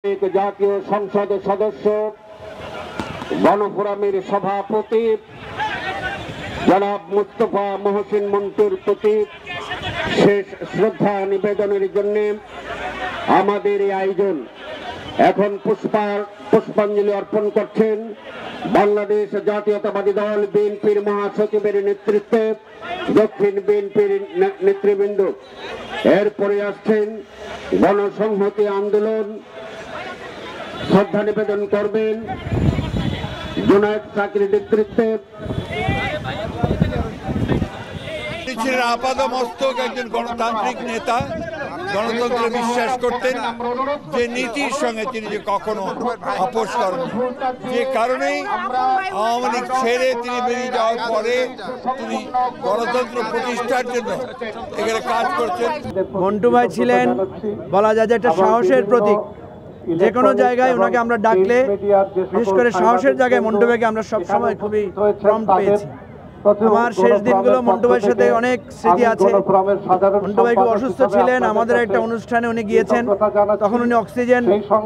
জাতীয় সংসদ সদস্য গণফোরামের সভাপতি জনাব মুস্তফা মহসিন মন্টুর প্রতি শেষ শ্রদ্ধা নিবেদনের জন্য আমাদের এই আয়োজন। এখন পুষ্পাঞ্জলি অর্পণ করছেন বাংলাদেশ জাতীয়তাবাদী দল বিএনপির মহাসচিবের নেতৃত্বে দক্ষিণ বিএনপির নেতৃবৃন্দ। এরপরে আসছেন গণসংহতি আন্দোলন, শ্রদ্ধা নিবেদন করবেন জুনায়েদ সাকির নেতৃত্বে। ছিলেন আপাদমস্তক একজন গণতান্ত্রিক নেতা, গণতন্ত্রে বিশ্বাস করতেন, যে নীতির সঙ্গে তিনি যে কখনো আপোষ করেন, যে কারণেই আওয়ামী লীগ ছেড়ে তিনি বেরিয়ে যাওয়ার পরে তিনি গণতন্ত্র প্রতিষ্ঠার জন্য এখানে কাজ করছেন। মন্টু ভাই ছিলেন বলা যায় যে একটা সাহসের প্রতীক। যে কোনো জায়গায় ওনাকে আমরা ডাকলে, বিশেষ করে সাহসের জায়গায় মন্টু ভাইকে আমরা সবসময় খুবই প্রম্পট পেয়েছি। আমার শেষ দিনগুলো মন্টু ভাইয়ের সাথে অনেক স্মৃতি আছে। মন্টু ভাই খুব অসুস্থ ছিলেন, আমাদের একটা অনুষ্ঠানে উনি গিয়েছেন, তখন উনি অক্সিজেন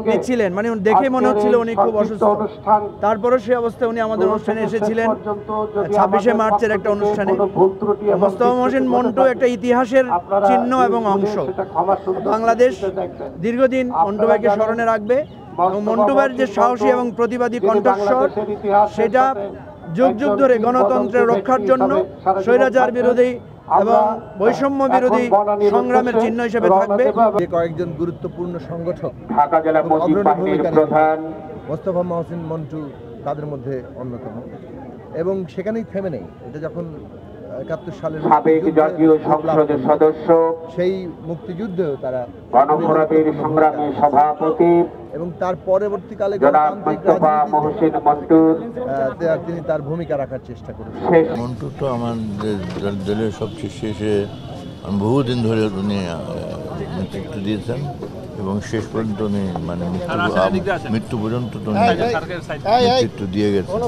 নিচ্ছিলেন, মানে দেখে মনে হচ্ছিল উনি খুব অসুস্থ। তারপরও সেই অবস্থায় উনি আমাদের অনুষ্ঠানে এসেছিলেন 26শে মার্চের একটা অনুষ্ঠানে। মোস্তফা মহসিন মন্টু একটা ইতিহাসের চিহ্ন এবং অংশ। বাংলাদেশ দীর্ঘদিন মন্টু ভাইকে স্মরণে রাখবে এবং মন্টু ভাইয়ের যে সাহসী এবং প্রতিবাদী কণ্ঠস্বর, সেটা যুগ যুগ ধরে গণতন্ত্রের রক্ষার জন্য স্বৈরাচার বিরোধী এবং বৈষম্য বিরোধী সংগ্রামের চিহ্ন হিসেবে থাকবে। যে কয়েকজন গুরুত্বপূর্ণ সংগঠক ঢাকা জেলা মুজিব বাহিনীর প্রধান মোস্তফা মহসিন মন্টু তাদের মধ্যে অন্যতম, এবং সেখানেই থেমে নেই। এটা যখন 71 সালের সাবেক জাতীয় সংসদের সদস্য, সেই মুক্তিযুদ্ধেও তারা গণফোরামের সংগ্রামী সভাপতি এবং তার পরবর্তীকালে জনাব মুস্তফা মহসিন মন্টু তিনি তার ভূমিকা রাখার চেষ্টা করেছেন। মন্টু তো আমাদের দলের সবচেয়ে শেষে বহুদিন ধরে উনি নেতৃত্ব দিয়েছেন এবং শেষ পর্যন্ত উনি মানে মৃত্যু পর্যন্ত নেতৃত্ব দিয়ে গেছেন।